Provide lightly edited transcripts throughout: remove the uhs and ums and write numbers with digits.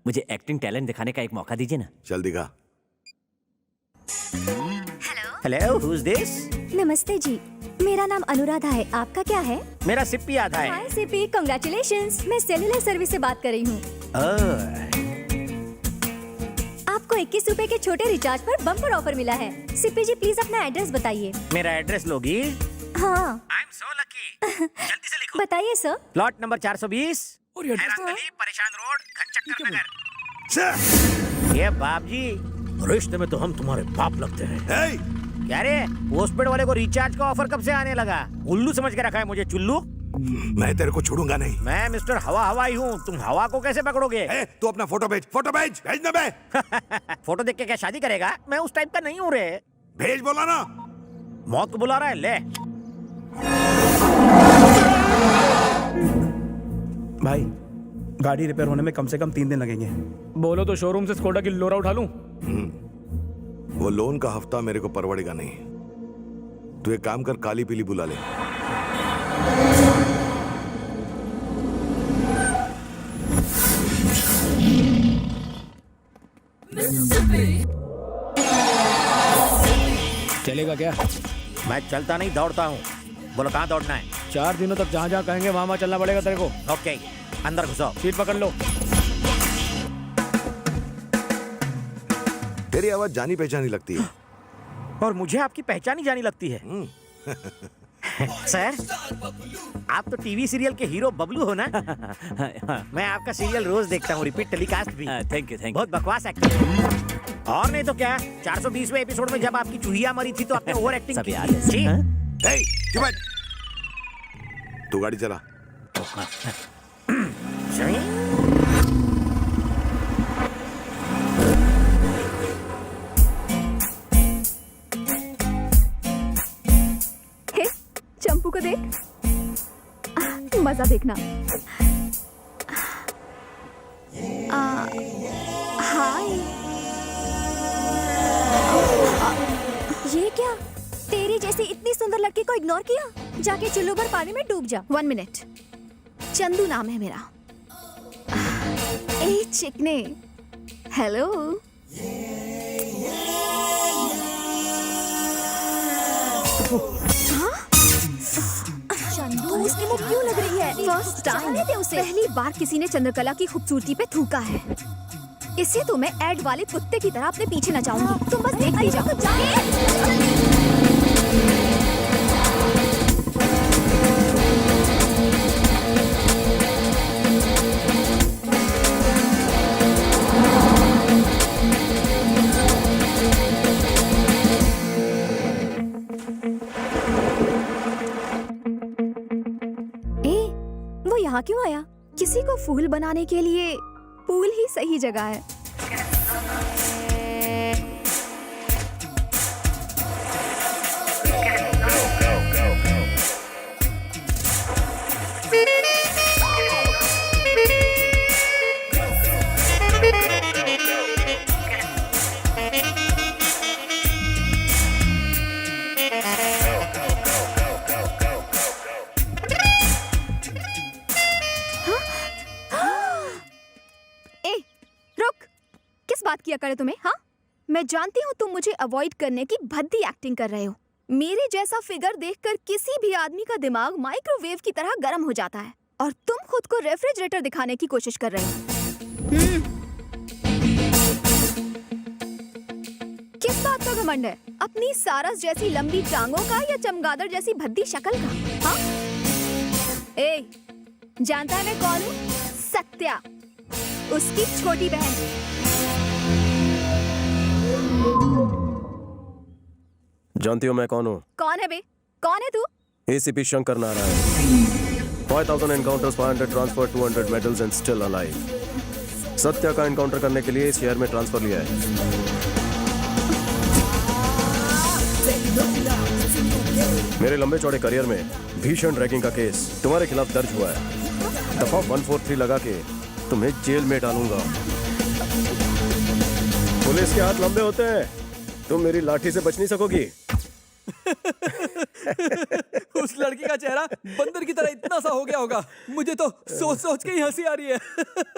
मुझे acting talent दिखाने का एक मौका दीजिए ना। चल दिखा। Hello, who is this? नमस्ते जी, मेरा नाम अनुराधा है। आपका क्या है? मेरा सिप्पी आधा है। हाय सिपी, कांग्रेचुलेशंस। मैं सेलुलर सर्विस से बात कर रही हूँ। आपको 21 रुपए के छोटे रिचार्ज पर बम्पर ऑफर मिला है। सिपी जी प्लीज अपना एड्रेस बताइए। मेरा एड्रेस लोगी? हाँ आई एम सो लकी। जल्दी से लिखो। बताइए सर। प्लॉट नंबर 420, हैरान गली, परेशान रोड, घनचक्कर नगर। ये बाप जी, रिश्ते में तो हम तुम्हारे बाप लगते हैं। क्या रे, पोस्टपेड वाले को रिचार्ज का ऑफर कब से आने लगा? उल्लू समझ के रखा है मुझे चुल्लू? मैं तेरे को छोड़ूंगा नहीं। मैं मिस्टर हवा हवाई हूँ, तुम हवा को कैसे पकड़ोगे? तू अपना फोटो भेज, भेजना बे। फोटो देख के क्या शादी करेगा? मैं उस टाइप का नहीं हूँ रे। भेज बोला ना। मौत को बुला रहा है, ले। भाई गाड़ी रिपेयर होने में कम से कम 3 दिन लगेंगे। बोलो तो शोरूम से स्कोडा की लोरा उठा लूं। वो लोन का हफ्ता मेरे को परवड़ेगा नहीं। तू एक काम कर, काली पीली बुला ले। चलेगा क्या? मैं चलता नहीं, दौड़ता हूँ। बोलो कहाँ दौड़ना है? 4 दिनों तक जहाँ जहाँ कहेंगे वहाँ चलना पड़ेगा तेरे को। ओके, अंदर घुसो। सीट पकड़ लो। तेरी आवाज जानी पहचानी लगती है। और मुझे आपकी पहचान ही जानी लगती है। सर, आप तो टीवी सीरियल के हीरो बबलू हो ना? मैं आपका सीरियल रोज देखता हूँ, रिपीट टेलीकास्ट भी। थैंक यू, बहुत बकवास एक्टिंग। और नहीं तो क्या, 420वें एपिसोड में जब आपकी चूहिया मरी थी तो आपने ओवर एक्टिंग की थी। चुप बैठ। तू गाड़ी चला। चंपू को देख, मजा देखना। हाय। ये क्या, तेरी जैसी इतनी सुंदर लड़की को इग्नोर किया? जाके चुल्लू भर पानी में डूब जा। 1 मिनट। चंदू नाम है मेरा। ए चिकने, हेलो। चंदू, उसकी मुंह क्यों लग रही है? फर्स्ट टाइम उसे पहली बार किसी ने चंद्रकला की खूबसूरती पे थूका है। इसे तो मैं ऐड वाले कुत्ते की तरह अपने पीछे नचाऊंगी। तुम बस देखते जाओ। वो यहाँ क्यों आया? किसी को फूल बनाने के लिए पूल ही सही जगह है। बात किया करे तुम्हें? हाँ, मैं जानती हूँ तुम मुझे अवॉइड करने की भद्दी एक्टिंग कर रहे हो। मेरे जैसा फिगर देखकर किसी भी आदमी का दिमाग माइक्रोवेव की तरह गर्म हो जाता है, और तुम खुद को रेफ्रिजरेटर दिखाने की कोशिश कर रहे हो। किस बात का घमंड है? अपनी सारस जैसी लंबी टांगों का या चमगादड़ जैसी भद्दी शक्ल का? हाँ? ए, जानता है मैं कौन हूँ? सत्या, उसकी छोटी बहन। जानती हो मैं कौन हूँ? कौन है बे? कौन है तू? ACP Shankar Narayan. 5000 encounters, 500 transfer, 200 medals and still alive. Satya का एनकाउंटर करने के लिए इस शहर में ट्रांसफर लिया है। मेरे लंबे चौड़े करियर में भीषण रैगिंग का केस तुम्हारे खिलाफ दर्ज हुआ है। दफा 143 लगा के तुम्हें जेल में डालूंगा। पुलिस के हाथ लंबे होते हैं, तुम मेरी लाठी से बच नहीं सकोगी। उस लड़की का चेहरा बंदर की तरह इतना सा हो गया होगा, मुझे तो सोच सोच के ही हंसी आ रही है।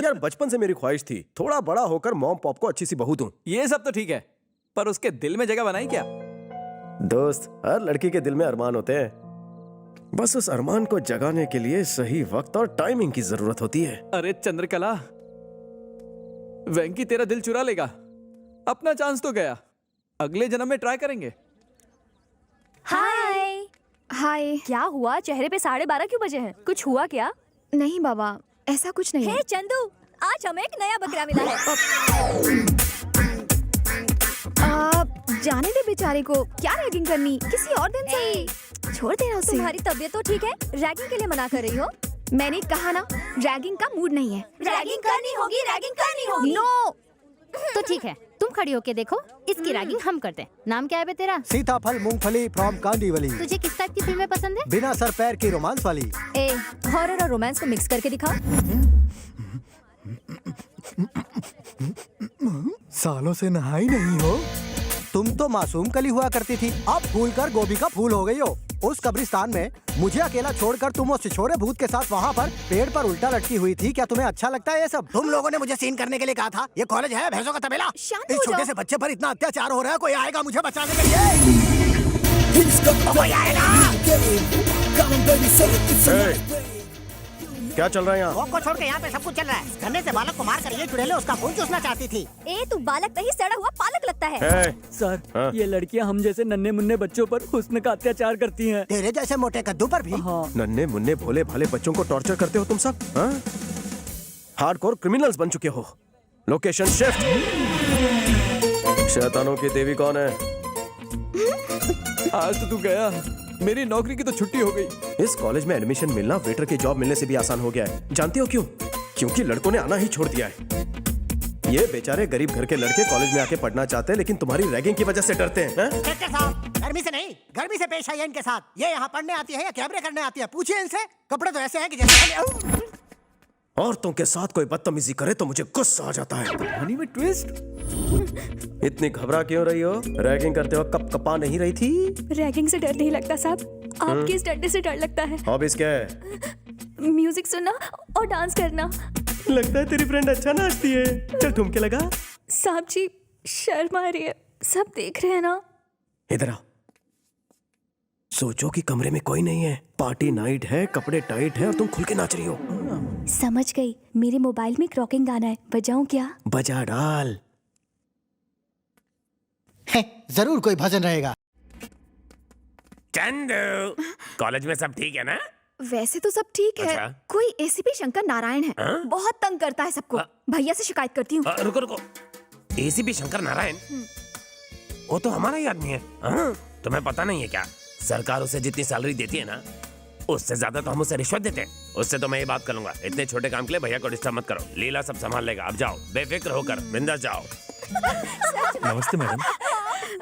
यार बचपन से मेरी ख्वाहिश थी थोड़ा बड़ा होकर मॉम पॉप को अच्छी सी बहू दूं। ये सब तो ठीक है, पर उसके दिल में जगह बनाई क्या? दोस्त, हर लड़की के दिल में अरमान होते हैं, बस उस अरमान को जगाने के लिए सही वक्त और टाइमिंग की जरूरत होती है। अरे चंद्रकला, वेंकी तेरा दिल चुरा लेगा। अपना चांस तो गया, अगले जन्म में ट्राई करेंगे। हाय हाय। क्या हुआ? चेहरे पे 12:30 क्यों बजे हैं? कुछ हुआ क्या? नहीं बाबा, ऐसा कुछ नहीं है। हे चंदू, आज हमें एक नया बकरा मिला है। जाने दे बेचारे को, क्या रैगिंग करनी, किसी और दिन से छोड़ देना उसे। तुम्हारी तबीयत तो ठीक है? रैगिंग के लिए मना कर रही हो? मैंने कहा ना, रैगिंग का मूड नहीं है। रैगिंग करनी होगी, रैगिंग करनी होगी। नो। तो ठीक है, तुम खड़ी होके देखो, इसकी रैगिंग हम करते हैं। नाम क्या है बे तेरा? सीताफल मूंगफली फ्रॉम कांदीवली। तुझे किस टाइप की फिल्में पसंद है? बिना सर पैर की रोमांस वाली। ए, हॉरर और रोमांस को मिक्स करके दिखाओ। सालों से नहाई नहीं हो। तुम तो मासूम कली हुआ करती थी, अब फूल कर गोभी का फूल हो गई हो। उस कब्रिस्तान में मुझे अकेला छोड़कर तुम उस छिछोरे भूत के साथ वहाँ पर पेड़ पर उल्टा लटकी हुई थी। क्या तुम्हें अच्छा लगता है ये सब? तुम लोगों ने मुझे सीन करने के लिए कहा था। ये कॉलेज है भैंसों का तबेला? शांत इस हो छोटे जाओ। से बच्चे पर इतना अत्याचार हो रहा है, कोई आएगा मुझे बचाने के लिए? कोई आएगा? क्या चल रहा है यहाँ? को छोड़ के यहाँ पे सब कुछ चल रहा है। गन्ने से बालक को मार कर ये चुड़ैले उसका खून चूसना चाहती थी। ए, तू बालक नहीं, सड़ा हुआ पालक लगता है। सर, हाँ? ये लड़कियां हम जैसे नन्हे मुन्ने बच्चों पर हुस्न का अत्याचार करती हैं। तेरे जैसे मोटे कद्दू पर भी। हाँ। नन्हे मुन्ने भोले भाले बच्चों को टॉर्चर करते हो तुम सब, हाँ? हार्डकोर क्रिमिनल्स बन चुके हो। Location shift. शैतानों की देवी कौन है? आज तो तू गया, मेरी नौकरी की तो छुट्टी हो गई। इस कॉलेज में एडमिशन मिलना वेटर की जॉब मिलने से भी आसान हो गया है। जानती हो क्यों? क्योंकि लड़कों ने आना ही छोड़ दिया है। ये बेचारे गरीब घर के लड़के कॉलेज में आके पढ़ना चाहते हैं, लेकिन तुम्हारी रैगिंग की वजह से डरते हैं, हैं? इंस्पेक्टर साहब, गर्मी से नहीं, गर्मी से पेश आई है इनके साथ। ये यहाँ पढ़ने आती है या कैमरे करने आती है? पूछिए इनसे। कपड़े तो ऐसे हैं कि जैसे औरतों के साथ कोई बदतमीजी करे तो मुझे गुस्सा आ जाता है। कहानी में ट्विस्ट। इतनी घबरा क्यों रही हो? रैगिंग करते वक्त कप कपा नहीं रही थी? रैगिंग से डर नहीं लगता साहब, आपके इस डंडे से डर लगता है। हॉबीज क्या है? म्यूजिक सुनना और डांस करना। लगता है तेरी फ्रेंड अच्छा नाचती है। चल ठुमके लगा। साहब जी, शर्म आ रही है, सब देख रहे हैं ना। इधर आओ। सोचो कि कमरे में कोई नहीं है, पार्टी नाइट है, कपड़े टाइट है और तुम खुल के नाच रही हो। समझ गई, मेरे मोबाइल में क्रॉकिंग गाना है, बजाऊं क्या? बजा डाल। जरूर कोई भजन रहेगा। चंदू, कॉलेज में सब ठीक है ना? वैसे तो सब ठीक है। अच्छा। कोई एसीपी शंकर नारायण है, बहुत तंग करता है सबको। भैया से शिकायत करती हूँ। रुको रुको, एसीपी शंकर नारायण, वो तो हमारा ही आदमी है। तुम्हें पता नहीं है क्या? सरकार उसे जितनी सैलरी देती है ना, उससे ज्यादा तो हम उसे रिश्वत देते हैं। उससे तो मैं ये बात कर लूंगा। इतने छोटे काम के लिए भैया को डिस्टर्ब मत करो, लीला सब संभाल लेगा। अब जाओ, बेफिक्र होकर बिंदास जाओ। नमस्ते मैडम,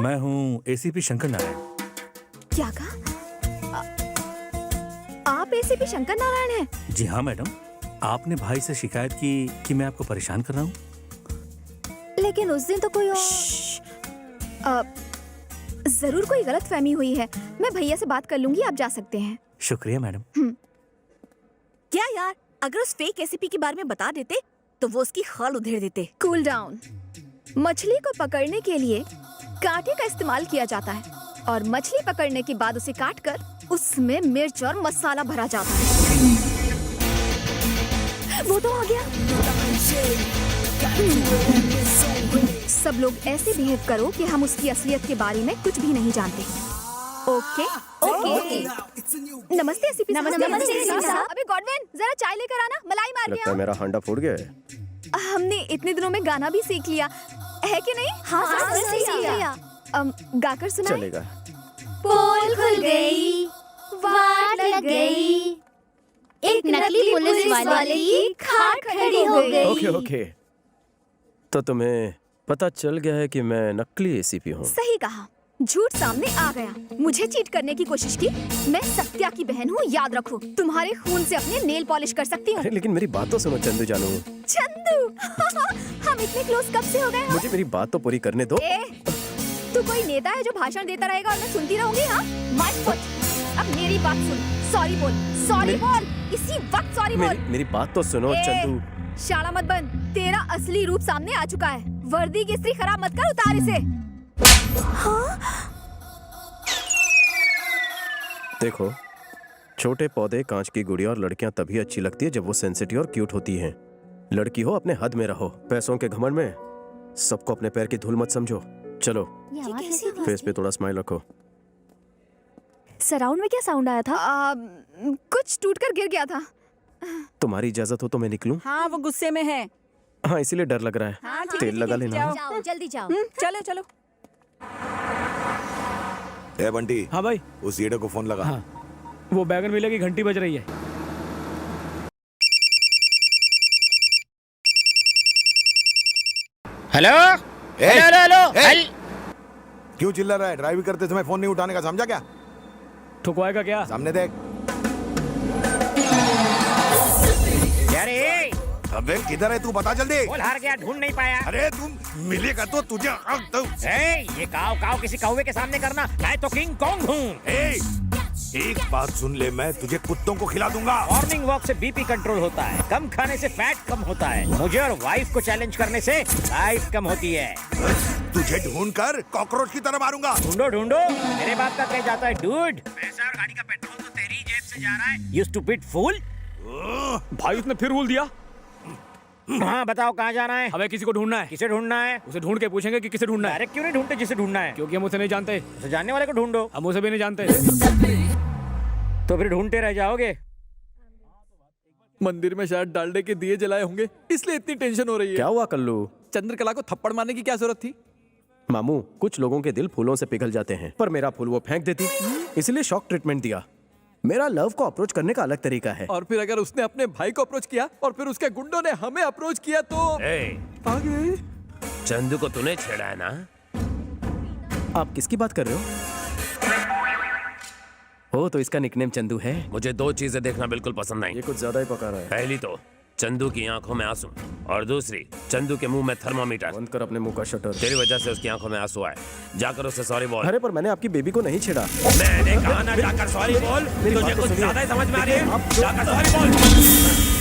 मैं हूँ एसीपी शंकर नारायण। क्या कहा? आप एसीपी शंकर नारायण हैं? जी हाँ मैडम, आपने भाई से शिकायत की कि मैं आपको परेशान कर रहा हूँ। लेकिन उस दिन तो कोई और... जरूर कोई गलत फहमी हुई है। मैं भैया से बात कर लूंगी, आप जा सकते हैं। शुक्रिया मैडम। क्या यार, अगर उस फेक एसीपी के बारे में बता देते तो वो उसकी खाल उधेड़ देते। Cool down. मछली को पकड़ने के लिए कांटे का इस्तेमाल किया जाता है और मछली पकड़ने के बाद उसे काटकर उसमें मिर्च और मसाला भरा जाता है। वो तो आ गया। सब लोग ऐसे बिहेव करो कि हम उसकी असलियत के बारे में कुछ भी नहीं जानते। Okay okay. नमस्ते एसीपी साहब। नमस्ते एसीपी साहब। अबे गॉडविन, जरा चाय लेकर आना, मलाई मार लगता के है मेरा हांडा फूट गया है। आओ। हमने इतने दिनों में गाना भी सीख लिया है कि नहीं? हाँ, सीख लिया। गाकर सुनाए। चलेगा। पोल खुल गई, वाट लग गई, एक नकली पुलिस वाले की खाट खड़ी हो गई। ओके ओके, तो तुम्हें पता चल गया है कि मैं नकली एसीपी हूँ। सही कहा, झूठ सामने आ गया। मुझे चीट करने की कोशिश की। मैं सत्या की बहन हूँ, याद रखो। तुम्हारे खून से अपने नेल पॉलिश कर सकती हूँ। अरे लेकिन मेरी बात तो सुनो चंदू जानू। चंदू हम इतने क्लोज कब से हो गए? मुझे मेरी बात तो पूरी करने दो। तू कोई नेता है जो भाषण देता रहेगा और मैं सुनती रहूंगी? हाँ, मत फुट। अब मेरी बात सुन, सॉरी बोल, सॉरी बोल, इसी वक्त सॉरी बोल। मेरी बात तो सुनो चंदू। शाला मत बंद, तेरा असली रूप सामने आ चुका है। वर्दी की इस्त्री खराब मत कर, उतार इसे। हाँ? देखो, छोटे पौधे, कांच की गुड़िया और लड़कियां तभी अच्छी लगती है जब वो सेंसिटिव और क्यूट होती हैं। लड़की हो अपने हद में रहो, पैसों के घमंड में सबको अपने पैर की धूल मत समझो। चलो फेस पे थोड़ा स्माइल रखो। सराउंड में क्या साउंड आया था? कुछ टूटकर गिर गया था। तुम्हारी इजाजत हो तो मैं निकलूं? हाँ, वो गुस्से में है। हाँ, इसीलिए डर लग रहा है। हाँ, तेल लगा लेना। जाओ, जल्दी जाओ। चलो चलो। ए बंटी। हाँ भाई। उस ईडे को फोन लगा। हाँ, वो बैगन मिले की घंटी बज रही है। Hello hello hello hello. क्यों चिल्ला रहा है? ड्राइव करते समय फोन नहीं उठाने का, समझा क्या? ठुकवाएगा क्या? सामने देख। अरे अबे किधर है तू? बता जल्दी। बोल, हार गया, ढूंढ नहीं पाया। अरे तुम मिलेगा तो तुझे ये काव काव किसी कौवे के सामने करना, मैं तो किंग कॉन्ग हूँ। एक बात सुन ले, मैं तुझे कुत्तों को खिला दूंगा। मॉर्निंग वॉक से बीपी कंट्रोल होता है, कम खाने से फैट कम होता है, मुझे और वाइफ को चैलेंज करने से लाइफ कम होती है। तुझे ढूंढ कर कॉकरोच की तरह मारूंगा। ढूंढो ढूंढो, मेरे बाप का कह जाता है डूड। पैसा और गाड़ी का पेट्रोल तो तेरी जेब से जा रहा है, यू स्टूपिड फूल। भाई उसने फिर बोल दिया। हाँ बताओ, कहाँ जाना है? हमें किसी को ढूंढना है। किसे ढूंढना है? उसे ढूंढ के पूछेंगे कि किसे ढूंढना है। डायरेक्ट क्यों नहीं ढूंढते जिसे ढूंढना है? क्योंकि हम उसे नहीं जानते। उसे जानने वाले को ढूंढो। हम उसे भी नहीं जानते। तो फिर ढूंढते रह जाओगे। मंदिर में शायद डालडे के दिए जलाए होंगे, इसलिए इतनी टेंशन हो रही है। क्या हुआ कल्लू? चंद्रकला को थप्पड़ मारने की क्या जरूरत थी? मामू, कुछ लोगों के दिल फूलों से पिघल जाते हैं, पर मेरा फूल वो फेंक देती, इसलिए शॉक ट्रीटमेंट दिया। मेरा लव को अप्रोच करने का अलग तरीका है। और फिर अगर उसने अपने भाई को अप्रोच किया और फिर उसके गुंडों ने हमें अप्रोच किया तो आगे। चंदू को तूने छेड़ा है ना? आप किसकी बात कर रहे हो? तो इसका निकनेम चंदू है। मुझे दो चीजें देखना बिल्कुल पसंद नहीं। ये कुछ ज्यादा ही पका रहा है। पहली तो चंदू की आंखों में आंसू, और दूसरी चंदू के मुंह में थर्मामीटर। बंद कर अपने मुंह का शटर। तेरी वजह से उसकी आंखों में आंसू आए, जाकर उससे सॉरी बोल। अरे पर मैंने आपकी बेबी को नहीं छेड़ा। मैंने कहा ना जाकर सॉरी बोल। तुझे कुछ ज्यादा ही समझ में आ रही है, जाकर सॉरी बोल।